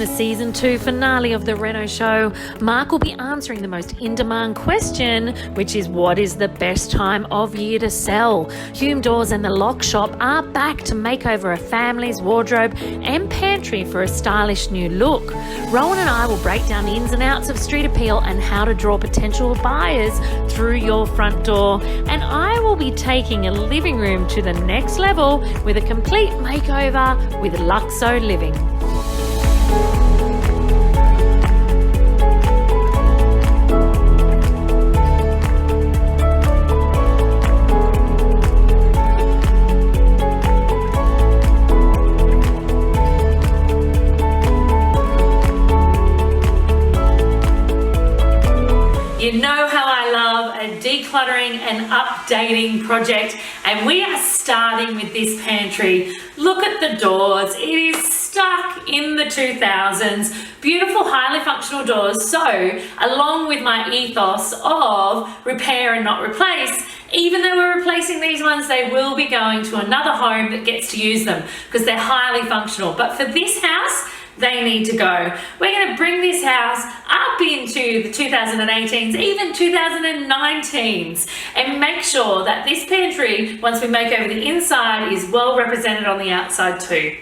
the Season 2 finale of the Reno Show, Mark will be answering the most in-demand question, which is what is the best time of year to sell? Hume Doors and the Lock Shop are back to make over a family's wardrobe and pantry for a stylish new look. Rowan and I will break down the ins and outs of street appeal and how to draw potential buyers through your front door. And I will be taking a living room to the next level with a complete makeover with Luxo Living. You know how I love a decluttering and updating project, and we are starting with this pantry. Look at the doors. It is stuck in the 2000s. Beautiful, highly functional doors. So, along with my ethos of repair and not replace, even though we're replacing these ones, they will be going to another home that gets to use them because they're highly functional. But for this house, they need to go. We're going to bring this house up into the 2018s, even 2019s, and make sure that this pantry, once we make over the inside, is well represented on the outside too.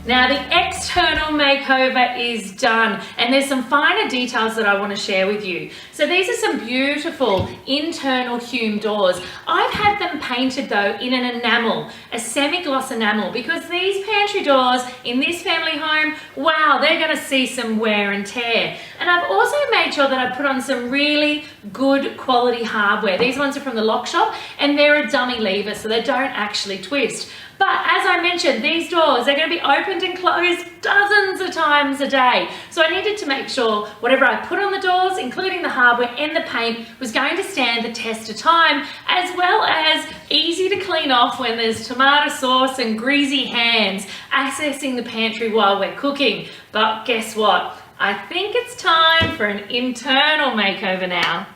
Now the external makeover is done, and there's some finer details that I want to share with you. So these are some beautiful internal Hume doors. I've had them painted though in an enamel, a semi-gloss enamel, because these pantry doors in this family home, wow, they're going to see some wear and tear. And I've also made sure that I put on some really good quality hardware. These ones are from the Lock Shop, and they're a dummy lever, so they don't actually twist. But as I mentioned, these doors, they're going to be opened and closed dozens of times a day. So I needed to make sure whatever I put on the doors, including the hardware and the paint, was going to stand the test of time, as well as easy to clean off when there's tomato sauce and greasy hands accessing the pantry while we're cooking. But guess what? I think it's time for an internal makeover now.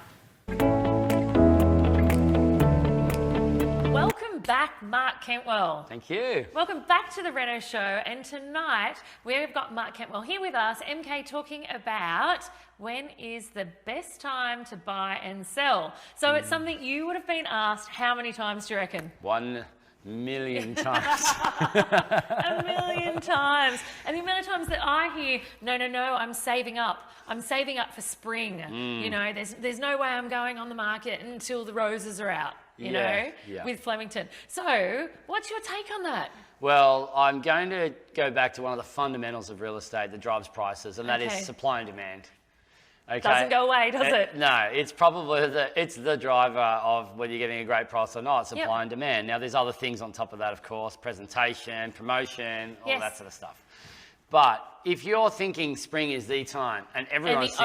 Welcome back, Mark Cantwell. Thank you. Welcome back to the Reno Show, and tonight we've got Mark Cantwell here with us, MK, talking about when is the best time to buy and sell. So it's something you would have been asked how many times, do you reckon? 1 million times. 1 million times. And the amount of times that I hear, no, I'm saving up. I'm saving up for spring. You know, there's no way I'm going on the market until the roses are out. You know, with Flemington. So what's your take on that? Well, I'm going to go back to one of the fundamentals of real estate that drives prices, and that is supply and demand. Okay. Doesn't go away, does it? No, it's probably the driver of whether you're getting a great price or not, supply and demand. Now, there's other things on top of that, of course, presentation, promotion, all that sort of stuff. But if you're thinking spring is the time, and everyone's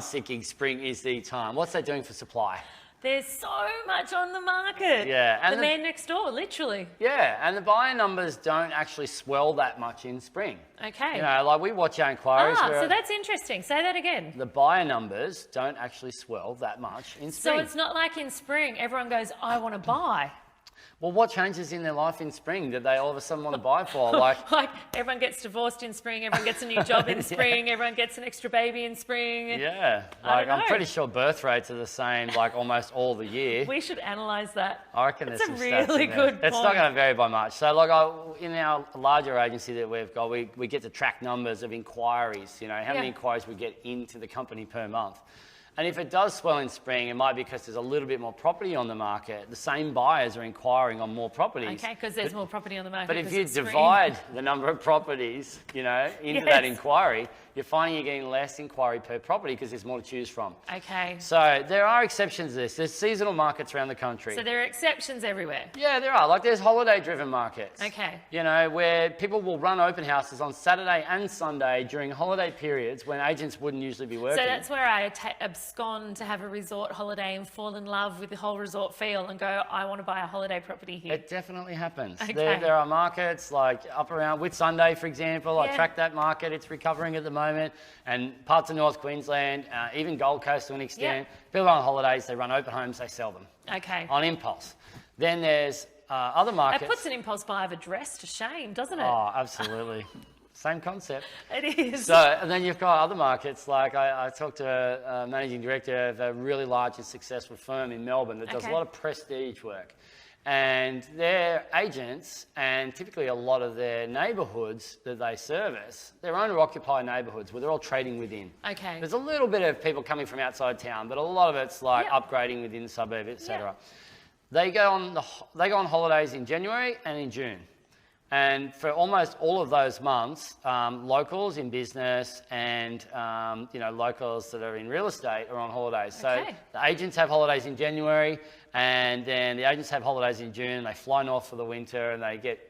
thinking spring is the time, what's that doing for supply? There's so much on the market. Yeah. And the man next door, literally. Yeah, and the buyer numbers don't actually swell that much in spring. Okay. You know, like we watch our inquiries. So that's interesting. Say that again. The buyer numbers don't actually swell that much in spring. So it's not like in spring, everyone goes, I want to buy. Well, what changes in their life in spring did they all of a sudden want to buy for? Like everyone gets divorced in spring, everyone gets a new job in spring, everyone gets an extra baby in spring. Yeah, like I'm pretty sure birth rates are the same like almost all the year. We should analyse that. I reckon it's there's a some really stats in good there. It's not going to vary by much. So like in our larger agency that we've got, we get to track numbers of inquiries, you know, how many inquiries we get into the company per month. And if it does swell in spring, it might be because there's a little bit more property on the market. The same buyers are inquiring on more properties. Okay, because there's more property on the market. But if you divide the number of properties, you know, into that inquiry, you're finding you're getting less inquiry per property because there's more to choose from. Okay. So there are exceptions to this. There's seasonal markets around the country. So there are exceptions everywhere. Yeah, there are. Like there's holiday-driven markets. Okay. You know, where people will run open houses on Saturday and Sunday during holiday periods when agents wouldn't usually be working. So that's where I just gone to have a resort holiday and fall in love with the whole resort feel and go, I want to buy a holiday property here? It definitely happens. Okay. There are markets like up around Whitsunday, for example. I track that market. It's recovering at the moment. And parts of North Queensland, even Gold Coast to an extent. People are on holidays, they run open homes, they sell them. Okay. On impulse. Then there's other markets. It puts an impulse buy of a dress to shame, doesn't it? Oh, absolutely. Same concept. It is. So, and then you've got other markets, like I talked to a managing director of a really large and successful firm in Melbourne that does a lot of prestige work. And their agents, and typically a lot of their neighbourhoods that they service, they're owner-occupied neighbourhoods where they're all trading within. Okay. There's a little bit of people coming from outside town, but a lot of it's like upgrading within the suburb, etc. They go on holidays in January and in June. And for almost all of those months, locals in business and locals that are in real estate are on holidays. So the agents have holidays in January, and then the agents have holidays in June. They fly north for the winter, and they get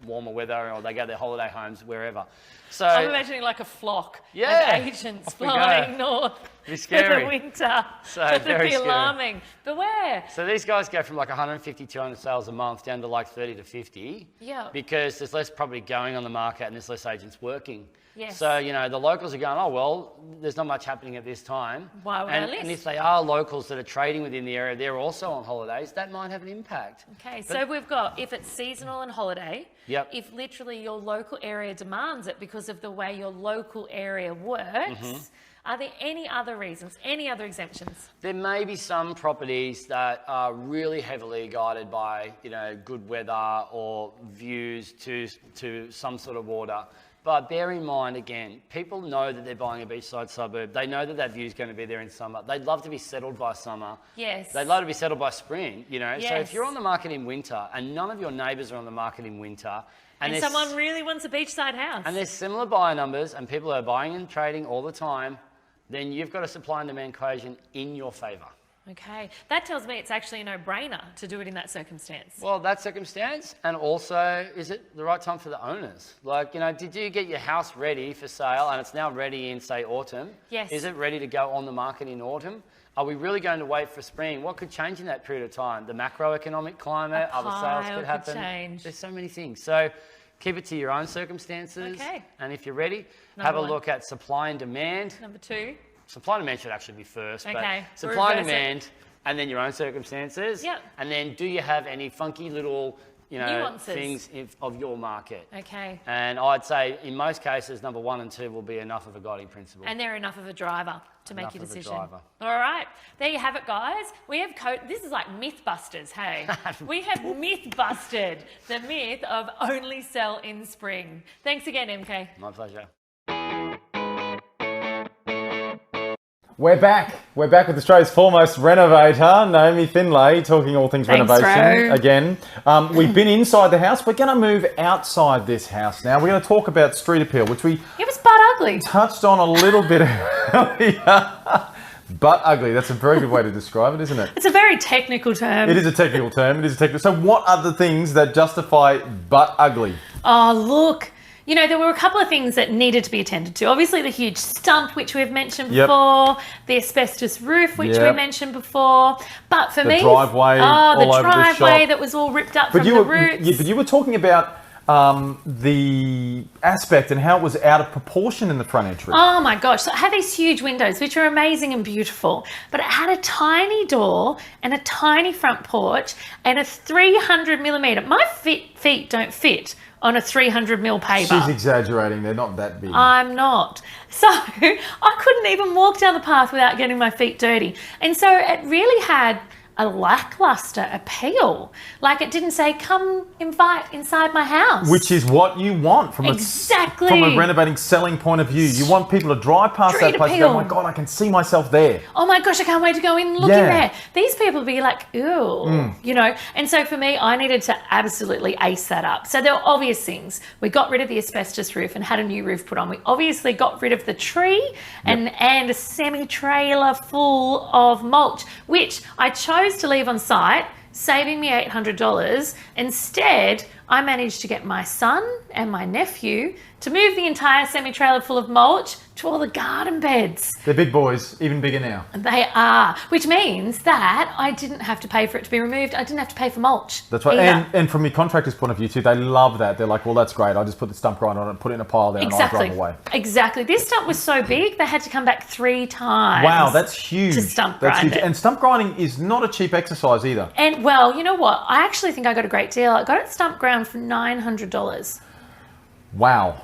warmer weather, or they go to their holiday homes wherever. So I'm imagining like a flock of agents flying north for the winter. So that would very be alarming. Beware. So these guys go from like 150, 200 sales a month down to like 30 to 50. Yeah. Because there's less property going on the market and there's less agents working. Yes. So, the locals are going, oh, well, there's not much happening at this time. Why would I list? And if they are locals that are trading within the area, they're also on holidays, that might have an impact. Okay, so we've got, if it's seasonal and holiday, if literally your local area demands it because of the way your local area works, are there any other reasons, any other exemptions? There may be some properties that are really heavily guided by, good weather or views to some sort of water. But bear in mind, again, people know that they're buying a beachside suburb. They know that that view is going to be there in summer. They'd love to be settled by summer. Yes. They'd love to be settled by spring, Yes. So if you're on the market in winter and none of your neighbours are on the market in winter... And someone really wants a beachside house. And there's similar buyer numbers and people are buying and trading all the time, then you've got a supply and demand equation in your favour. Okay, that tells me it's actually a no-brainer to do it in that circumstance. Well, that circumstance, and also, is it the right time for the owners? Like, did you get your house ready for sale and it's now ready in, say, autumn? Yes. Is it ready to go on the market in autumn? Are we really going to wait for spring? What could change in that period of time? The macroeconomic climate, other sales could happen. Change. There's so many things. So keep it to your own circumstances. Okay. And if you're ready, have a look at supply and demand. Number 2. Supply and demand should actually be first. Okay. But supply and demand, and then your own circumstances. Yep. And then do you have any funky little, nuances. things of your market? Okay. And I'd say in most cases, number 1 and 2 will be enough of a guiding principle. And they're enough of a driver to make your decision. Enough of a driver. All right. There you have it, guys. We have this is like Mythbusters, hey? We have myth-busted the myth of only sell in spring. Thanks again, MK. My pleasure. We're back. We're back with Australia's foremost renovator, Naomi Findlay, talking all things renovation again. We've been inside the house. We're going to move outside this house now. We're going to talk about street appeal, which we it was butt ugly. Touched on a little bit earlier. Butt ugly. That's a very good way to describe it, isn't it? It's a very technical term. It is a technical term. So what are the things that justify butt ugly? Oh, look. There were a couple of things that needed to be attended to. Obviously, the huge stump, which we've mentioned before, the asbestos roof, which we mentioned before. But for me, the driveway that was all ripped up from the roots. Yeah, but you were talking about the aspect and how it was out of proportion in the front entry. Oh my gosh. So it had these huge windows, which are amazing and beautiful, but it had a tiny door and a tiny front porch and a 300 millimetre. My feet don't fit on a 300 mil paver. She's exaggerating. They're not that big. I'm not. So I couldn't even walk down the path without getting my feet dirty. And so it really had a lackluster appeal. Like it didn't say, come invite inside my house. Which is what you want from a renovating selling point of view. You want people to drive past that place and go, oh my God, I can see myself there. Oh my gosh, I can't wait to go in and look in there. These people would be like, ew, And so for me, I needed to absolutely ace that up. So there were obvious things. We got rid of the asbestos roof and had a new roof put on. We obviously got rid of the tree and a semi-trailer full of mulch, which I chose to leave on site, saving me $800. Instead, I managed to get my son and my nephew to move the entire semi-trailer full of mulch to all the garden beds. They're big boys, even bigger now. They are, which means that I didn't have to pay for it to be removed. I didn't have to pay for mulch. That's right. And from your contractor's point of view too, they love that. They're like, well, that's great. I just put the stump grinder on it, put it in a pile there, and I drive away. Exactly. This stump was so big, they had to come back 3 times. Wow, that's huge. To stump grind it. And stump grinding is not a cheap exercise either. And well, you know what? I actually think I got a great deal. I got it stump ground for $900. Wow.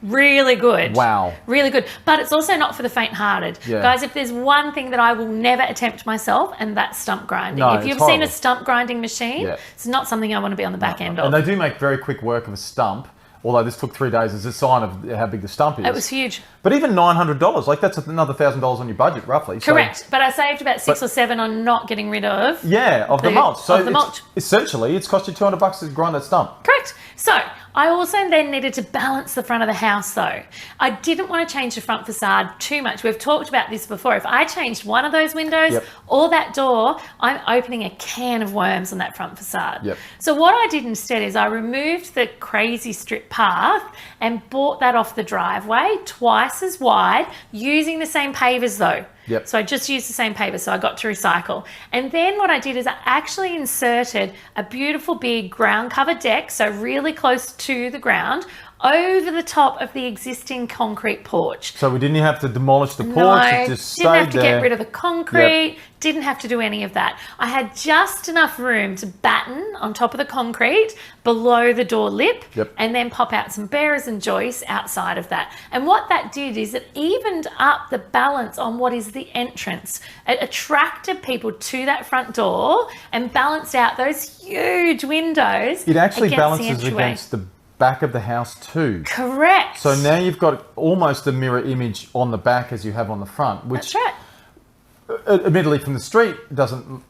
Really good. Wow. Really good. But it's also not for the faint-hearted. Yeah. Guys, if there's one thing that I will never attempt myself, and that's stump grinding. No, if you've seen a stump grinding machine, yeah. it's not something I want to be on the back end of. And they do make very quick work of a stump, although this took 3 days as a sign of how big the stump is. It was huge. But even $900, like that's another $1,000 on your budget, roughly. Correct. So, but I saved about 6 or 7 on not getting rid of... the mulch. So mulch. Essentially, it's cost you $200 to grind that stump. Correct. So I also then needed to balance the front of the house though. I didn't want to change the front facade too much. We've talked about this before. If I changed one of those windows or that door, I'm opening a can of worms on that front facade. Yep. So what I did instead is I removed the crazy strip path and bought that off the driveway twice as wide using the same pavers though. Yep. So I just used the same paper, so I got to recycle. And then what I did is I actually inserted a beautiful big ground cover deck, so really close to the ground, over the top of the existing concrete porch. So we didn't have to demolish the porch, it just stayed didn't have to there. get rid of the concrete, didn't have to do any of that. I had just enough room to batten on top of the concrete below the door lip and then pop out some bearers and joists outside of that. And what that did is it evened up the balance on what is the entrance. It attracted people to that front door and balanced out those huge windows. It actually balances against the back of the house too. Correct. So now you've got almost a mirror image on the back as you have on the front, which that's right. Admittedly from the street doesn't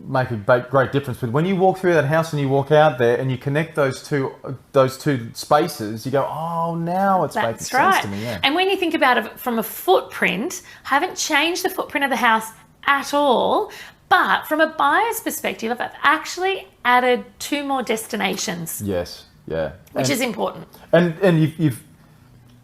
make a great difference, but when you walk through that house and you walk out there and you connect those two spaces, you go, oh, now it's making sense to me. Yeah. And when you think about it from a footprint, I haven't changed the footprint of the house at all. But from a buyer's perspective, I've actually added 2 more destinations. Yes. Yeah. Which is important. And you've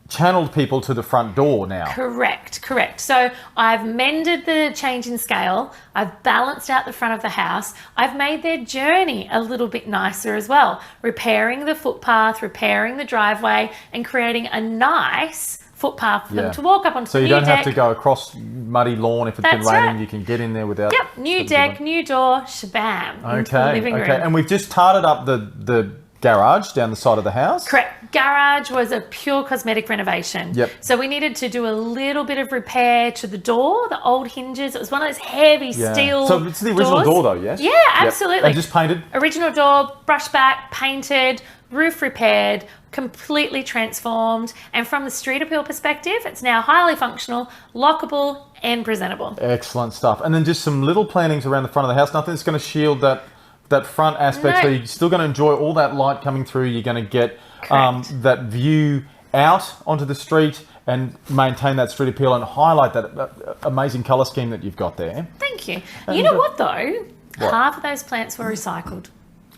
channeled people to the front door now. Correct. So I've mended the change in scale. I've balanced out the front of the house. I've made their journey a little bit nicer as well, repairing the footpath, repairing the driveway, and creating a nice footpath for them to walk up onto the new deck. So you don't have to go across muddy lawn if it's been raining. You can get in there without... Yep, new deck, new door, shabam. Okay, living room. And we've just tarted up the garage down the side of the house. Correct. Garage was a pure cosmetic renovation. Yep. So we needed to do a little bit of repair to the door, the old hinges. It was one of those heavy steel So it's the original door though, yes? Yeah, absolutely. And just painted? Original door, brushed back, painted, roof repaired, completely transformed. And from the street appeal perspective, it's now highly functional, lockable and presentable. Excellent stuff. And then just some little plantings around the front of the house. Nothing that's going to shield that front aspect, so you're still going to enjoy all that light coming through. You're going to get that view out onto the street and maintain that street appeal and highlight that amazing colour scheme that you've got there. Thank you. And you know what though? Half of those plants were recycled.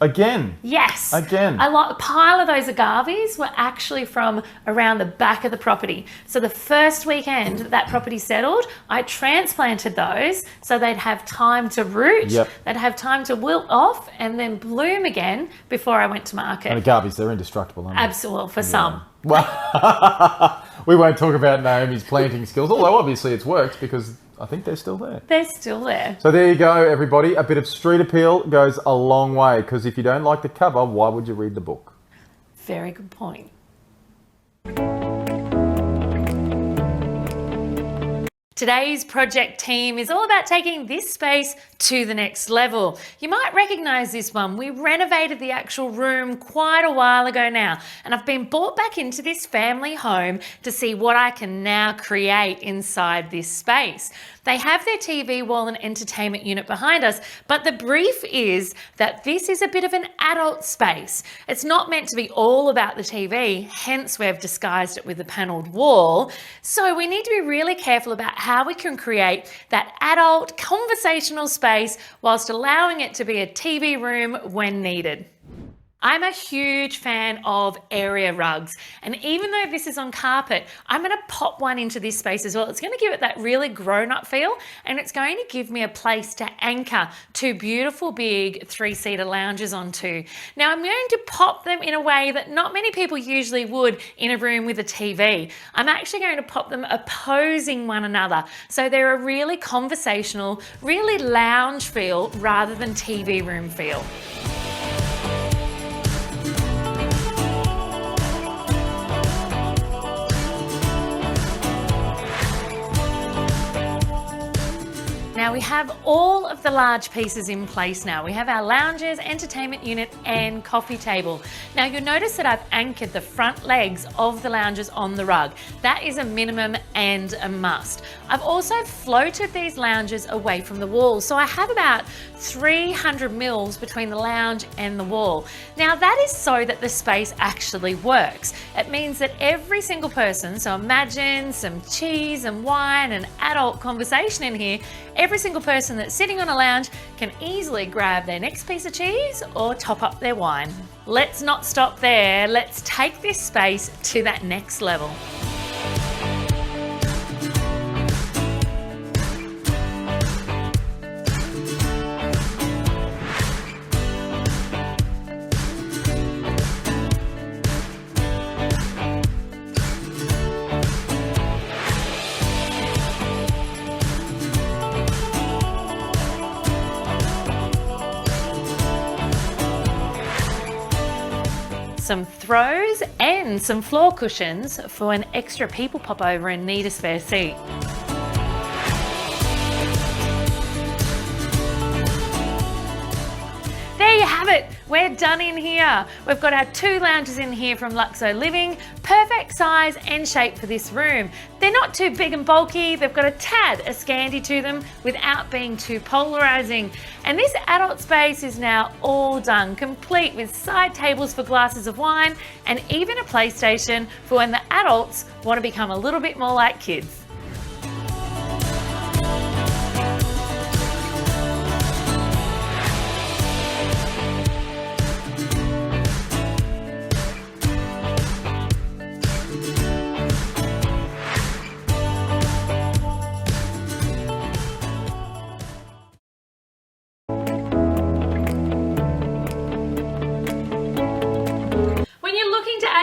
Again? Yes. Again. A pile of those agaves were actually from around the back of the property. So the first weekend that property settled, I transplanted those so they'd have time to root, they'd have time to wilt off and then bloom again before I went to market. And agaves, they're indestructible, aren't they? Absolutely, for some. Well, we won't talk about Naomi's planting skills, although obviously it's worked because I think they're still there. They're still there. So there you go, everybody. A bit of street appeal goes a long way because if you don't like the cover, why would you read the book? Very good point. Today's project team is all about taking this space to the next level. You might recognise this one. We renovated the actual room quite a while ago now, and I've been brought back into this family home to see what I can now create inside this space. They have their TV wall and entertainment unit behind us, but the brief is that this is a bit of an adult space. It's not meant to be all about the TV, hence we've disguised it with a panelled wall. So we need to be really careful about how we can create that adult conversational space whilst allowing it to be a TV room when needed. I'm a huge fan of area rugs. And even though this is on carpet, I'm going to pop one into this space as well. It's going to give it that really grown-up feel, and it's going to give me a place to anchor two beautiful big three-seater lounges onto. Now I'm going to pop them in a way that not many people usually would in a room with a TV. I'm actually going to pop them opposing one another. So they're a really conversational, really lounge feel rather than TV room feel. Now we have all of the large pieces in place now. We have our lounges, entertainment unit and coffee table. Now you'll notice that I've anchored the front legs of the lounges on the rug. That is a minimum and a must. I've also floated these lounges away from the wall. So I have about 300 mils between the lounge and the wall. Now that is so that the space actually works. It means that every single person, so imagine some cheese and wine and adult conversation in here, every single person that's sitting on a lounge can easily grab their next piece of cheese or top up their wine. Let's not stop there. Let's take this space to that next level. Some throws and some floor cushions for an extra people pop over and need a spare seat. There you have it. We're done in here. We've got our two lounges in here from Luxo Living. Perfect size and shape for this room. They're not too big and bulky. They've got a tad Ascandi to them without being too polarizing. And this adult space is now all done, complete with side tables for glasses of wine and even a PlayStation for when the adults want to become a little bit more like kids.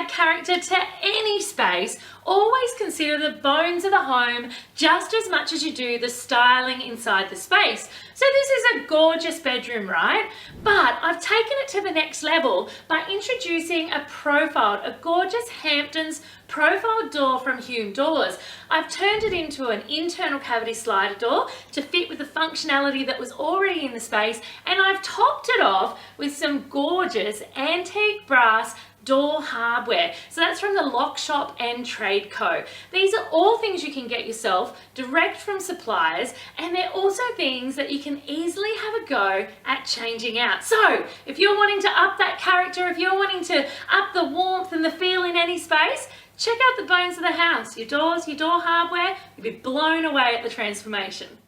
Character to any space, always consider the bones of the home just as much as you do the styling inside the space. So this is a gorgeous bedroom, right? But I've taken it to the next level by introducing a profile, a gorgeous Hamptons profile door from Hume Doors. I've turned it into an internal cavity slider door to fit with the functionality that was already in the space, and I've topped it off with some gorgeous antique brass door hardware. So that's from the Lock Shop and Trade Co. These are all things you can get yourself direct from suppliers, and they're also things that you can easily have a go at changing out. So if you're wanting to up that character, if you're wanting to up the warmth and the feel in any space, check out the bones of the house, your doors, your door hardware. You'll be blown away at the transformation.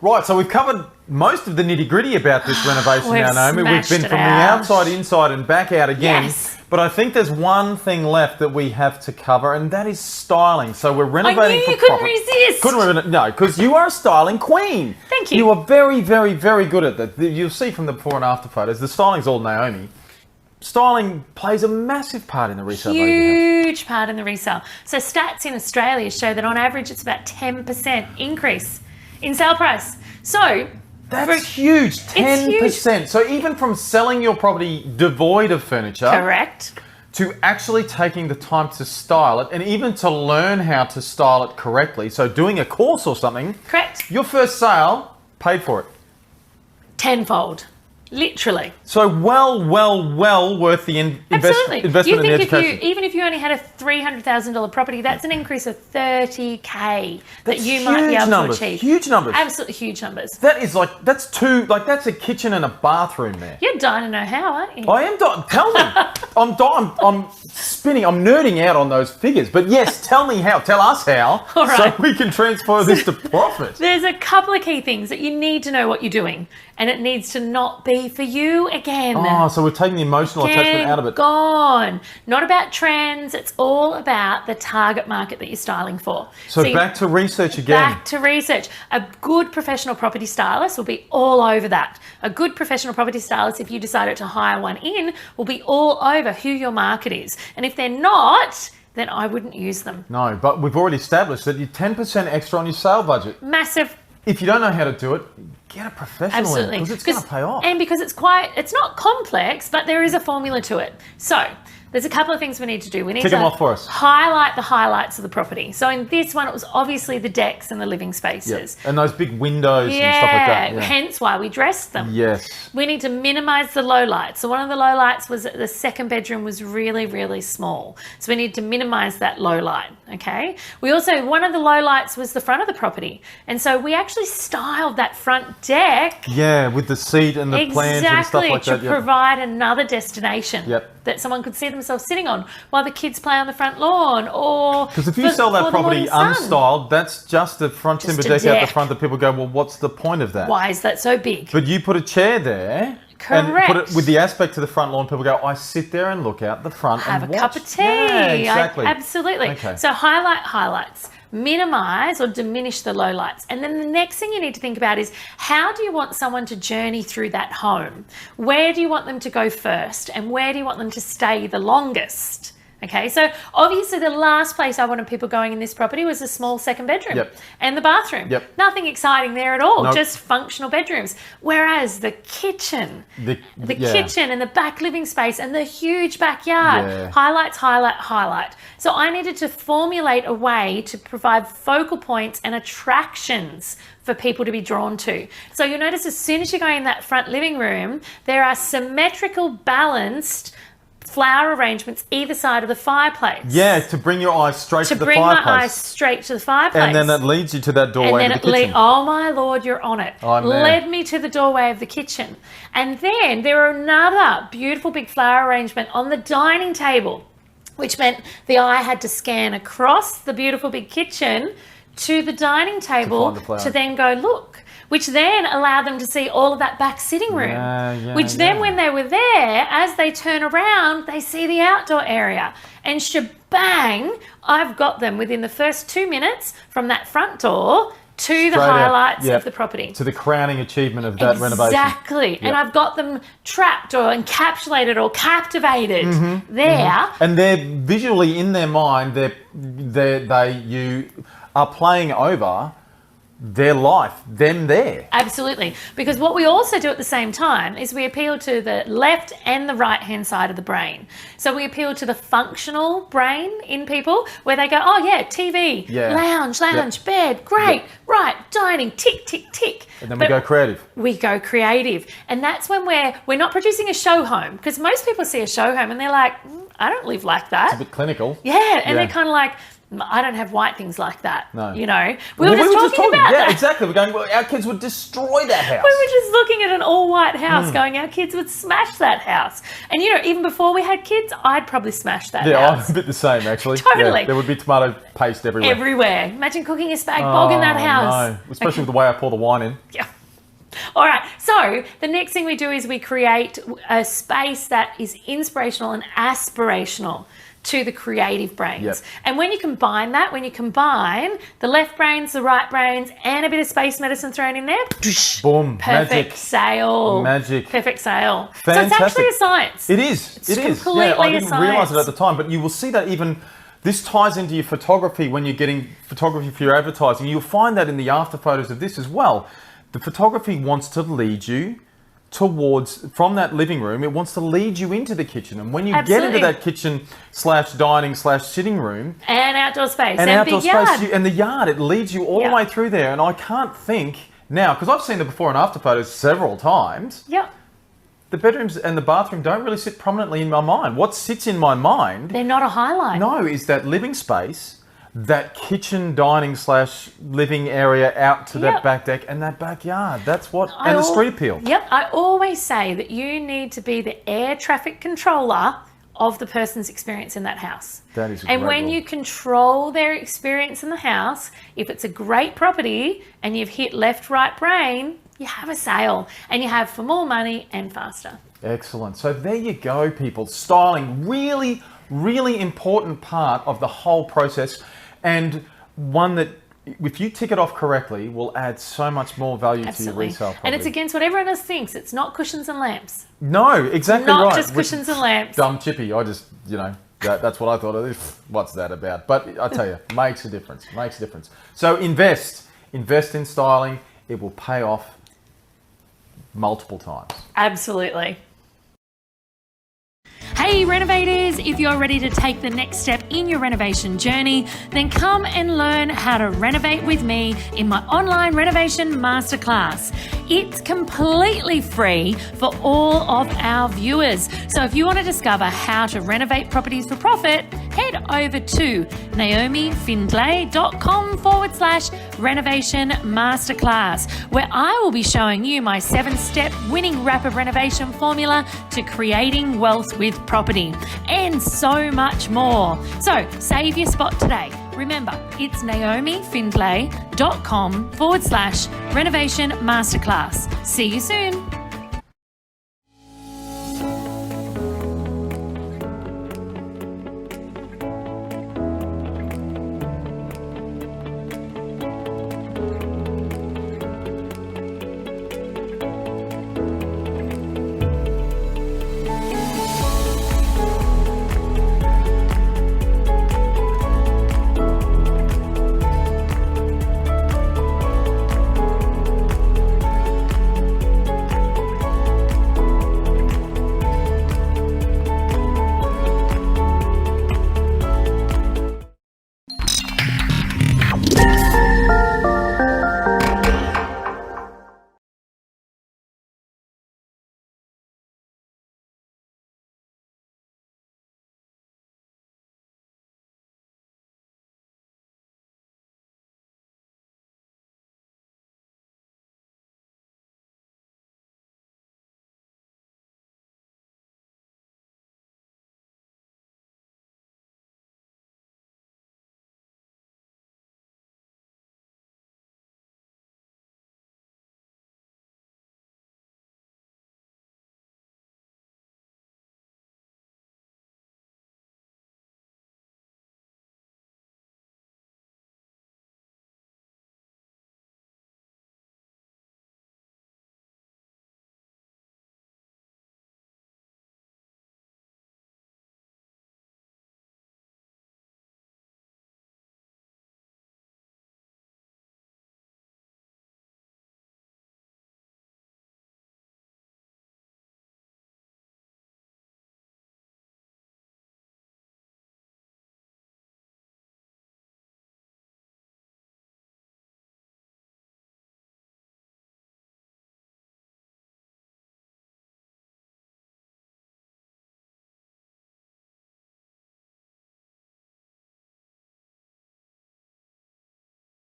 Right, so we've covered most of the nitty-gritty about this renovation now, Naomi. We've been from the outside, inside and back out again. Yes. But I think there's one thing left that we have to cover, and that is styling. So we're renovating I knew for you couldn't profit. resist. No, because you are a styling queen. Thank you. You are very, very, very good at that. You'll see from the before and after photos, the styling's all Naomi. Styling plays a massive part in the resale. Huge part in the resale. So stats in Australia show that on average it's about 10% increase in sale price. So that's huge, 10%. Huge. So even from selling your property devoid of furniture, correct, to actually taking the time to style it and even to learn how to style it correctly, so doing a course or something, correct, your first sale paid for it. Tenfold. Literally. So well worth the investment in the education. Even if you only had a $300,000 property, that's an increase of $30,000 that you might be able to achieve. Huge numbers. Absolutely huge numbers. That is that's a kitchen and a bathroom there. You're dying to know how, aren't you? I am dying. Tell me. I'm spinning. I'm nerding out on those figures. But yes, tell me how. Tell us how. All right. So we can transfer this to profit. There's a couple of key things that you need to know what you're doing. and it needs to not be for you again. Oh, so we're taking the emotional attachment out of it. Gone. Not about trends. It's all about the target market that you're styling for. So back to research again. Back to research. A good professional property stylist will be all over that. A good professional property stylist, if you decided to hire one in, will be all over who your market is. And if they're not, then I wouldn't use them. No, but we've already established that you're 10% extra on your sale budget. Massive. If you don't know how to do it, get a professional Absolutely. because it's going to pay off. And because it's not complex, but there is a formula to it. So there's a couple of things we need to do. We need Tick to them off for us. highlight the highlights of the property. So in this one, it was obviously the decks and the living spaces. And those big windows and stuff like that. Yeah. Hence why we dressed them. Yes. We need to minimize the low lights. So one of the low lights was that the second bedroom was really, really small. So we need to minimize that low light, okay? We also, one of the low lights was the front of the property. And so we actually styled that front deck. Yeah, with the seat and the plants and stuff like that. To provide another destination. Yep. That someone could see themselves sitting on while the kids play on the front lawn, or because if you sell that property unstyled, that's just a front timber deck out the front that people go, well, what's the point of that? Why is that so big? But you put a chair there. Correct. And put it with the aspect to the front lawn, people go, I sit there and look out the front have and a watch. cup of tea. Yeah, exactly. Absolutely. Okay. So highlights. Minimize or diminish the low lights. And then the next thing you need to think about is, how do you want someone to journey through that home? Where do you want them to go first? And where do you want them to stay the longest? Okay, so obviously the last place I wanted people going in this property was a small second bedroom and the bathroom. Nothing exciting there at all, just functional bedrooms. Whereas the kitchen, the kitchen and the back living space and the huge backyard, highlight. So I needed to formulate a way to provide focal points and attractions for people to be drawn to. So you'll notice as soon as you go in that front living room, there are symmetrical, balanced flower arrangements either side of the fireplace. Yeah, to bring your eyes straight to the fireplace. To bring my eyes straight to the fireplace. And then that leads you to that doorway of the kitchen. Oh my Lord, you're on it. Led me to the doorway of the kitchen. And then there are another beautiful big flower arrangement on the dining table, which meant the eye had to scan across the beautiful big kitchen to the dining table to then go look. Which then allowed them to see all of that back sitting room. Then when they were there, as they turn around, they see the outdoor area. And shebang, I've got them within the first 2 minutes from that front door to the highlights of the property. To the crowning achievement of that renovation. Exactly. And I've got them trapped or encapsulated or captivated there. And they're visually in their mind, you are playing over their life, them there. Absolutely. Because what we also do at the same time is we appeal to the left and the right hand side of the brain. So we appeal to the functional brain in people where they go, oh yeah, TV, lounge, bed, great, right, dining, tick, tick, tick. And then we go creative. We go creative. And that's when we're not producing a show home, because most people see a show home and they're like, I don't live like that. It's a bit clinical. Yeah, and they're kind of like, I don't have white things like that. No. You know, we were just talking about that. Yeah, exactly. We're going, well, our kids would destroy that house. We were just looking at an all white house going, our kids would smash that house. And you know, even before we had kids, I'd probably smash that house. Yeah, I'm a bit the same actually. Totally. Yeah, there would be tomato paste everywhere. Everywhere. Imagine cooking a spag bog in that house. No, especially with the way I pour the wine in. Yeah. All right, so the next thing we do is we create a space that is inspirational and aspirational to the creative brains. And when you combine that, the left brains, the right brains, and a bit of space medicine thrown in there, boom, perfect sale. Magic. Perfect sale. Fantastic. So it's actually a science. It is. It's completely I didn't a science. realise it at the time, but you will see that even this ties into your photography when you're getting photography for your advertising. You'll find that in the after photos of this as well. The photography wants to lead you towards, from that living room, it wants to lead you into the kitchen. And when you get into that kitchen / dining / sitting room. And outdoor space. And outdoor big yard. space. And the yard, it leads you all the way through there. And I can't think now, because I've seen the before and after photos several times. The bedrooms and the bathroom don't really sit prominently in my mind. What sits in my mind... They're not a highlight. No, is that living space, that kitchen, dining / living area out to that back deck and that backyard. That's what... And the street appeal. I always say that you need to be the air traffic controller of the person's experience in that house. That is And when you control their experience in the house, if it's a great property and you've hit left, right brain, you have a sale and you have for more money and faster. Excellent. So there you go, people. Styling, really, really important part of the whole process, and one that, if you tick it off correctly, will add so much more value to your resale property. And it's against what everyone else thinks. It's not cushions and lamps. No, exactly right. Not just cushions and lamps. Dumb chippy. I just, that's what I thought of this. What's that about? But I tell you, makes a difference. Makes a difference. So invest in styling. It will pay off multiple times. Absolutely. Hey renovators, if you're ready to take the next step in your renovation journey, then come and learn how to renovate with me in my online renovation masterclass. It's completely free for all of our viewers. So if you want to discover how to renovate properties for profit, head over to naomifindlay.com/renovation masterclass, where I will be showing you my 7-step winning rapid renovation formula to creating wealth with property, and so much more. So save your spot today. Remember, it's naomifindlay.com/renovation masterclass. See you soon.